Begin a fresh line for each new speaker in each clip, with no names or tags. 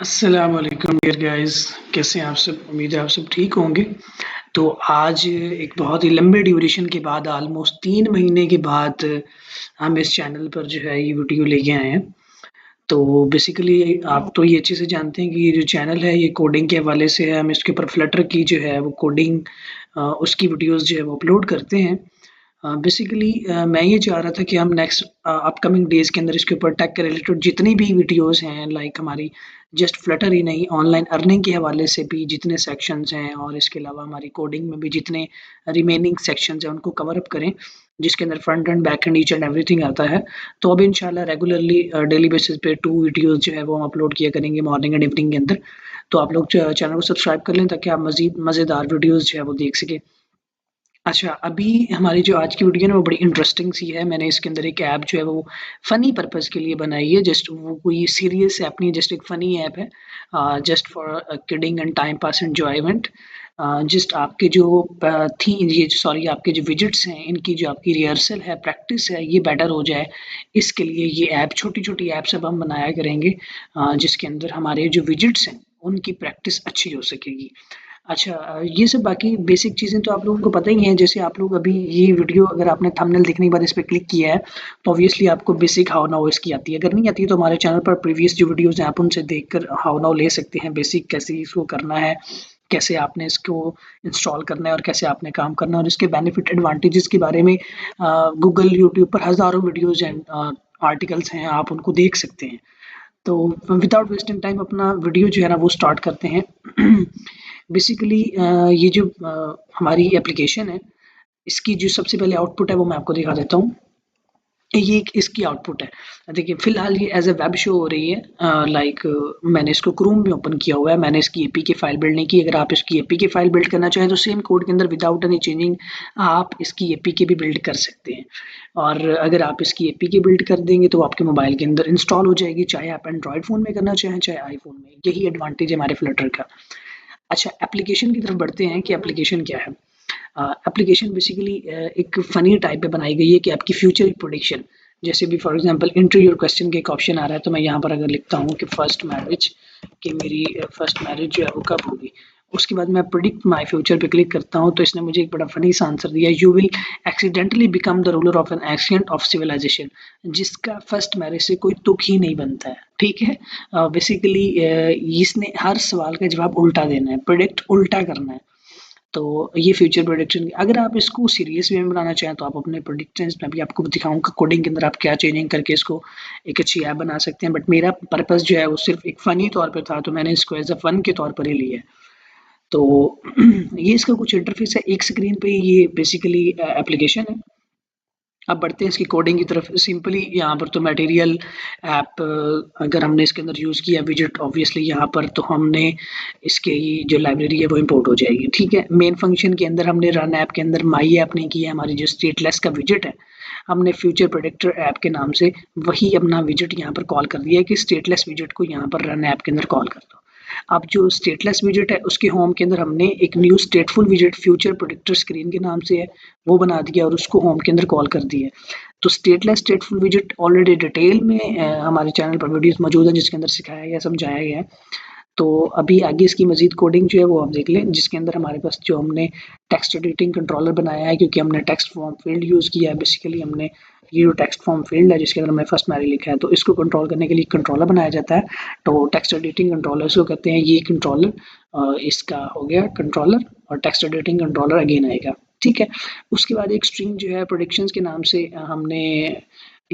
अस्सलाम वालेकुम dear guys, कैसे हैं आप सब? उम्मीद है आप सब ठीक होंगे। तो आज एक बहुत ही लंबे ड्यूरेशन के बाद ऑलमोस्ट 3 महीने के बाद हम इस चैनल पर जो है ये वीडियो लेके आए हैं। तो बेसिकली आप तो ये अच्छे से जानते हैं कि ये जो चैनल है ये कोडिंग के हवाले से है। हम इसके ऊपर फ्लटर की जो है वो कोडिंग उसकी वीडियोज़ जो है वो अपलोड करते हैं। बेसिकली मैं ये चाह रहा था कि हम नेक्स्ट अपकमिंग डेज़ के अंदर इसके ऊपर टेक के रिलेटेड जितनी भी वीडियोज़ हैं लाइक हमारी जस्ट फ्लटर ही नहीं ऑनलाइन अर्निंग के हवाले से भी जितने सेक्शंस हैं और इसके अलावा हमारी कोडिंग में भी जितने रिमेनिंग सेक्शंस हैं उनको कवर अप करें, जिसके अंदर front end back and each and everything आता है। तो अब इंशाल्लाह रेगुलरली डेली बेसिस पे 2 वीडियोज़ जो है वो हम अपलोड किया करेंगे मॉर्निंग एंड इवनिंग के अंदर। तो आप लोग चैनल को सब्सक्राइब कर लें ताकि आप मज़ीद मज़ेदार वीडियोज़ जो है वो देख सकें। अच्छा, अभी हमारी जो आज की वीडियो है ना वो बड़ी इंटरेस्टिंग सी है। मैंने इसके अंदर एक ऐप जो है वो फ़नी पर्पज़ के लिए बनाई है। जस्ट वो कोई सीरियस ऐप नहीं है, जस्ट एक फ़नी ऐप है। Just for kidding and time pass enjoyment. Just आपके जो थी ये सॉरी आपके जो विजेट्स हैं, इनकी जो आपकी रिहर्सल है, प्रैक्टिस है, ये बेटर हो जाए। इसके लिए ये ऐप छोटी-छोटी ऐप्स अब हम बनाया करेंगे जिसके अंदर हमारे जो विजेट्स हैं, उनकी प्रैक्टिस अच्छी हो सकेगी। अच्छा ये सब बाकी बेसिक चीज़ें तो आप लोगों को पता ही हैं। जैसे आप लोग अभी ये वीडियो अगर आपने थंबनेल देखने के बाद इस पे क्लिक किया है, तो ऑब्वियसली आपको बेसिक हाउ नाउ इसकी आती है। अगर नहीं आती है तो हमारे चैनल पर प्रीवियस जो वीडियोज़ हैं आप उनसे देखकर हाउ नाउ ले सकते हैं। बेसिक कैसे इसको करना है, कैसे आपने इसको इंस्टॉल करना है और कैसे आपने काम करना है और इसके बेनिफिट एडवांटेजेस के बारे में गूगल, यूट्यूब पर हज़ारों वीडियोज़ एंड आर्टिकल्स हैं, आप उनको देख सकते हैं। तो विदाउट वेस्टिंग टाइम अपना वीडियो जो है ना वो स्टार्ट करते हैं। बेसिकली ये जो हमारी एप्लीकेशन है, इसकी जो सबसे पहले आउटपुट है वो मैं आपको दिखा देता हूँ। ये एक इसकी आउटपुट है। देखिए फ़िलहाल ये एज़ अ वेब शो हो रही है। लाइक मैंने इसको क्रोम में ओपन किया हुआ है। मैंने इसकी एपीके फ़ाइल बिल्ड नहीं की। अगर आप इसकी एपीके फ़ाइल बिल्ड करना चाहें तो सेम कोड के अंदर विदाउट एनी चेंजिंग आप इसकी एपीके भी बिल्ड कर सकते हैं। और अगर आप इसकी एपीके बिल्ड कर देंगे तो आपके मोबाइल के अंदर इंस्टॉल हो जाएगी, चाहे आप एंड्रॉयड फ़ोन में करना चाहें, चाहे आईफ़ोन में। यही एडवांटेज है हमारे फ्लटर का। अच्छा एप्लीकेशन की तरफ बढ़ते हैं कि एप्लीकेशन क्या है। एप्लीकेशन बेसिकली एक फ़नी टाइप पे बनाई गई है कि आपकी फ्यूचर प्रेडिक्शन जैसे भी for example enter your question के एक ऑप्शन आ रहा है तो मैं यहाँ पर अगर लिखता हूँ कि फर्स्ट मैरिज कि मेरी फर्स्ट मैरिज जो है वो कब होगी, उसके बाद मैं प्रिडिक्ट माय फ्यूचर पे क्लिक करता हूँ तो इसने मुझे एक बड़ा फनी सा आंसर दिया, you will accidentally become the ruler of an ancient of civilisation, जिसका फर्स्ट मैरिज से कोई तुक ही नहीं बनता है। ठीक है, बेसिकली इसने हर सवाल का जवाब उल्टा देना है, प्रिडिक्ट उल्टा करना है। तो ये फ्यूचर प्रेडिक्शन अगर आप इसको सीरियस वे में बनाना चाहें तो आप अपने प्रेडिक्शंस में भी आपको दिखाऊंगा कोडिंग के अंदर आप क्या चेंजिंग करके इसको एक अच्छी ऐप बना सकते हैं। बट मेरा पर्पस जो है वो सिर्फ एक फ़नी तौर पे था तो मैंने इसको एज अ फ़न के तौर पर ही लिया है। तो ये इसका कुछ इंटरफेस है, एक स्क्रीन पे ये बेसिकली एप्लीकेशन है। अब बढ़ते हैं इसकी कोडिंग की तरफ। सिंपली यहाँ पर तो मटेरियल ऐप अगर हमने इसके अंदर यूज़ किया विजेट ऑब्वियसली यहाँ पर तो हमने इसके ये जो लाइब्रेरी है वो इंपोर्ट हो जाएगी। ठीक है, मेन फंक्शन के अंदर हमने रन ऐप के अंदर माई ऐप नहीं किया, हमारी जो स्टेटलेस का विजेट है हमने फ्यूचर प्रेडिक्टर ऐप के नाम से वही अपना विजेट यहाँ पर कॉल कर दिया है कि स्टेटलेस विजेट को यहाँ पर रन ऐप के अंदर कॉल कर दो। अब जो स्टेटलेस विजेट है उसके होम के अंदर हमने एक न्यू स्टेटफुल विजेट फ्यूचर प्रेडिक्टर स्क्रीन के नाम से है वो बना दिया और उसको होम के अंदर कॉल कर दिया। तो स्टेटलेस स्टेटफुल विजेट ऑलरेडी डिटेल में हमारे चैनल पर वीडियोस मौजूद है जिसके अंदर सिखाया गया समझाया गया है। तो अभी आगे इसकी मजीद कोडिंग जो है वो आप देख लें, जिसके अंदर हमारे पास जो हमने टेक्स्ट एडिटिंग कंट्रोलर बनाया है क्योंकि हमने टेक्स्ट फॉर्म फील्ड यूज़ किया है। बेसिकली हमने ये जो टेक्स्ट फॉर्म फील्ड है जिसके अंदर हमने फर्स्ट मैरी लिखा है तो इसको कंट्रोल करने के लिए कंट्रोलर बनाया जाता है। तो टेक्स्ट एडिटिंग कंट्रोलर इसको कहते हैं। ये कंट्रोलर इसका हो गया कंट्रोलर और टेक्स्ट एडिटिंग कंट्रोलर अगेन आएगा। ठीक है, उसके बाद एक स्ट्रिंग जो है प्रेडिक्शंस के नाम से हमने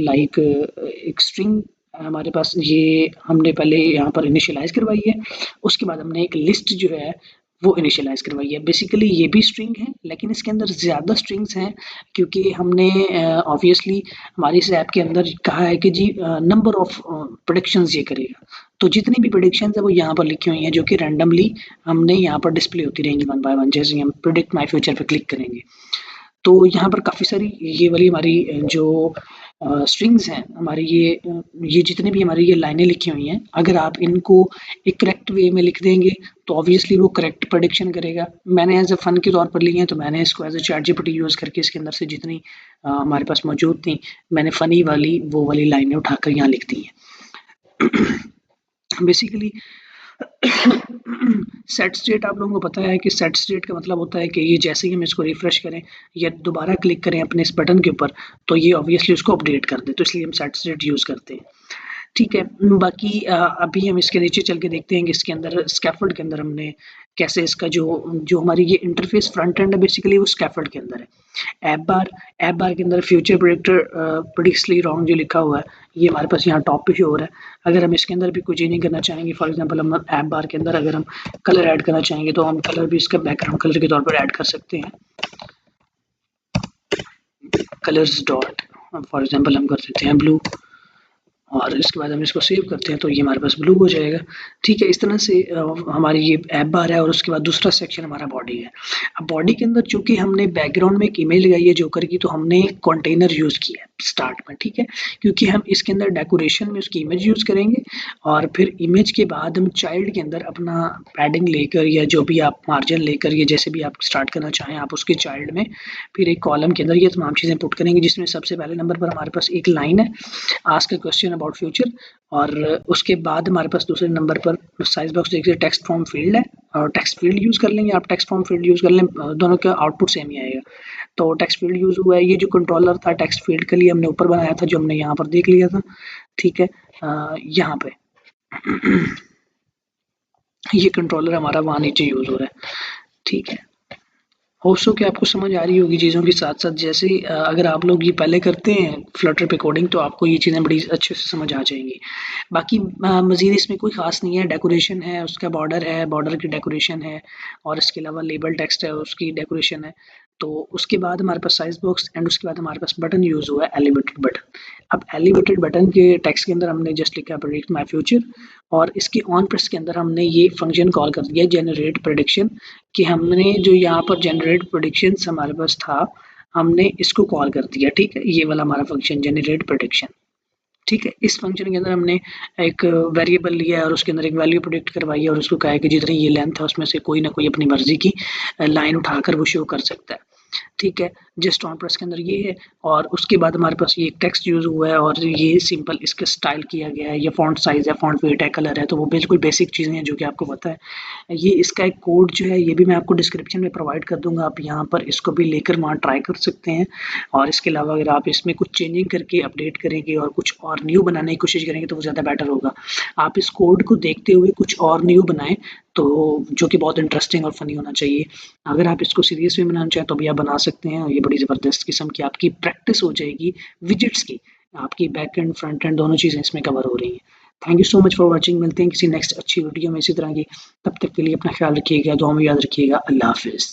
लाइक एक स्ट्रिंग हमारे पास ये हमने पहले यहाँ पर इनिशियलाइज़ करवाई है। उसके बाद हमने एक लिस्ट जो है वो इनिशियलाइज़ करवाई है। बेसिकली ये भी स्ट्रिंग है लेकिन इसके अंदर ज़्यादा स्ट्रिंग्स हैं क्योंकि हमने ऑब्वियसली हमारी इस ऐप के अंदर कहा है कि जी नंबर ऑफ प्रेडिक्शंस ये करेगा। तो जितनी भी प्रेडिक्शंस है वो यहाँ पर लिखी हुई हैं जो कि रैंडमली हमने यहाँ पर डिस्प्ले होती रहेंगी वन बाय वन जैसे हम प्रिडिक्ट माय फ्यूचर पे क्लिक करेंगे। तो यहाँ पर काफ़ी सारी ये वाली हमारी जो स्ट्रिंग्स हैं हमारी ये जितनी भी हमारी ये लाइनें लिखी हुई हैं अगर आप इनको एक करेक्ट वे में लिख देंगे तो ऑब्वियसली वो करेक्ट प्रेडिक्शन करेगा। मैंने एज अ फ़न के तौर पर ली हैं तो मैंने इसको as a ChatGPT use करके इसके अंदर से जितनी हमारे पास मौजूद थी मैंने फ़नी वाली वो वाली लाइनें उठाकर यहाँ लिख दी हैं। बेसिकली सेट स्टेट आप लोगों को पता है कि सेट स्टेट का मतलब होता है कि ये जैसे ही हम इसको रिफ्रेश करें या दोबारा क्लिक करें अपने इस बटन के ऊपर तो ये ऑब्वियसली उसको अपडेट कर दे, तो इसलिए हम सेट स्टेट यूज़ करते हैं। ठीक है, बाकी अभी हम इसके नीचे चल के देखते हैं कि इसके अंदर स्कैफोल्ड के अंदर हमने कैसे इसका जो जो हमारी ये इंटरफेस फ्रंट एंड है बेसिकली वो स्कैफोल्ड के अंदर है। ऐप बार के अंदर फ्यूचर प्रेडिक्टर प्रिडिक्टली रॉन्ग जो लिखा हुआ है ये हमारे पास यहाँ टॉप पे शो हो रहा है। अगर हम इसके अंदर भी कुछ चेंजिंग करना चाहेंगे, फॉर एग्जांपल हम ऐप बार के अंदर अगर हम कलर ऐड करना चाहेंगे तो हम कलर भी इसका बैकग्राउंड कलर के तौर पर ऐड कर सकते हैं। कलर्स डॉट फॉर एग्जांपल हम कर सकते हैं ब्लू और इसके बाद हम इसको सेव करते हैं तो ये हमारे पास ब्लू हो जाएगा। ठीक है, इस तरह से हमारी ये ऐप बार है और उसके बाद दूसरा सेक्शन हमारा बॉडी है। अब बॉडी के अंदर चूंकि हमने बैकग्राउंड में एक इमेज लगाई है जोकर की, तो हमने कंटेनर यूज़ किया है स्टार्ट में। ठीक है, क्योंकि हम इसके अंदर डेकोरेशन में उसकी इमेज यूज़ करेंगे और फिर इमेज के बाद हम चाइल्ड के अंदर अपना पैडिंग लेकर या जो भी आप मार्जिन लेकर या जैसे भी आप स्टार्ट करना चाहें आप उसके चाइल्ड में फिर एक कॉलम के अंदर ये तमाम चीज़ें पुट करेंगे, जिसमें सबसे पहले नंबर पर हमारे पास एक लाइन है, ask a question about future, और उसके बाद हमारे पास दूसरे नंबर पर साइज बॉक्स देखिए टेक्स्ट फॉर्म फील्ड है और टेक्स्ट फील्ड यूज़ कर लेंगे, आप टेक्स्ट फॉर्म फील्ड यूज़ कर लें, दोनों का आउटपुट सेम ही आएगा। तो टेक्स्ट फील्ड यूज़ हुआ है, ये जो कंट्रोलर था टेक्स्ट फील्ड के लिए हमने ऊपर बनाया था जो हमने यहाँ पर देख लिया था। ठीक है, यहाँ पे ये कंट्रोलर हमारा वहाँ नीचे यूज़ हो रहा है। ठीक है, होप सो कि आपको समझ आ रही होगी चीज़ों के साथ-साथ, जैसे अगर आप लोग ये पहले करते हैं फ्लटर पे कोडिंग तो आपको ये चीज़ें बड़ी अच्छे से समझ आ जाएँगी। बाकी मज़ीद इसमें कोई ख़ास नहीं है, डेकोरेशन है, उसका बॉर्डर है, बॉर्डर की डेकोरेशन है और इसके अलावा लेबल टेक्स्ट है, उसकी डेकोरेशन है। तो उसके बाद हमारे पास साइज़ बॉक्स एंड उसके बाद हमारे पास बटन यूज़ हुआ है एलिवेटेड बटन। अब एलिवेटेड बटन के टेक्स्ट के अंदर हमने जस्ट लिखा प्रेडिक्ट माय फ्यूचर और इसके ऑन प्रेस के अंदर हमने ये फंक्शन कॉल कर दिया जनरेट प्रेडिक्शन, कि हमने जो यहाँ पर जनरेट प्रेडिक्शंस हमारे पास था, हमने इसको कॉल कर दिया। ठीक है, ये वाला हमारा फंक्शन जनरेट प्रेडिक्शन। ठीक है, इस फंक्शन के अंदर हमने एक वेरिएबल लिया है और उसके अंदर एक वैल्यू प्रेडिक्ट करवाई है और उसको कहा है कि जितनी ये लेंथ है उसमें से कोई ना कोई अपनी मर्जी की लाइन उठाकर वो शो कर सकता है। ठीक है, जस्ट ऑन प्रेस के अंदर ये है और उसके बाद हमारे पास ये टेक्स्ट यूज़ हुआ है और ये सिंपल इसका स्टाइल किया गया है, ये फ़ॉन्ट साइज़ है, फ़ॉन्ट वेट है, कलर है, तो वो बिल्कुल बेसिक चीज़ें हैं जो कि आपको पता है। ये इसका एक कोड जो है ये भी मैं आपको डिस्क्रिप्शन में प्रोवाइड कर दूँगा, आप यहाँ पर इसको भी लेकर वहाँ ट्राई कर सकते हैं और इसके अलावा अगर आप इसमें कुछ चेंजिंग करके अपडेट करेंगे और कुछ और न्यू बनाने की कोशिश करेंगे तो वो ज़्यादा बेटर होगा। आप इस कोड को देखते हुए कुछ और न्यू बनाएँ, तो जो कि बहुत इंटरेस्टिंग और फ़नी होना चाहिए। अगर आप इसको सीरियस में बनाना चाहें तो भी आप बना सकते हैं और ये बड़ी ज़बरदस्त किस्म की आपकी प्रैक्टिस हो जाएगी विजेट्स की। आपकी बैक एंड, फ्रंट एंड दोनों चीज़ें इसमें कवर हो रही हैं। Thank you so much for watching, मिलते हैं किसी नेक्स्ट अच्छी वीडियो में इसी तरह की। तब तक के लिए अपना ख्याल रखिएगा, दुआ में याद रखिएगा। अल्लाह हाफ़िज़।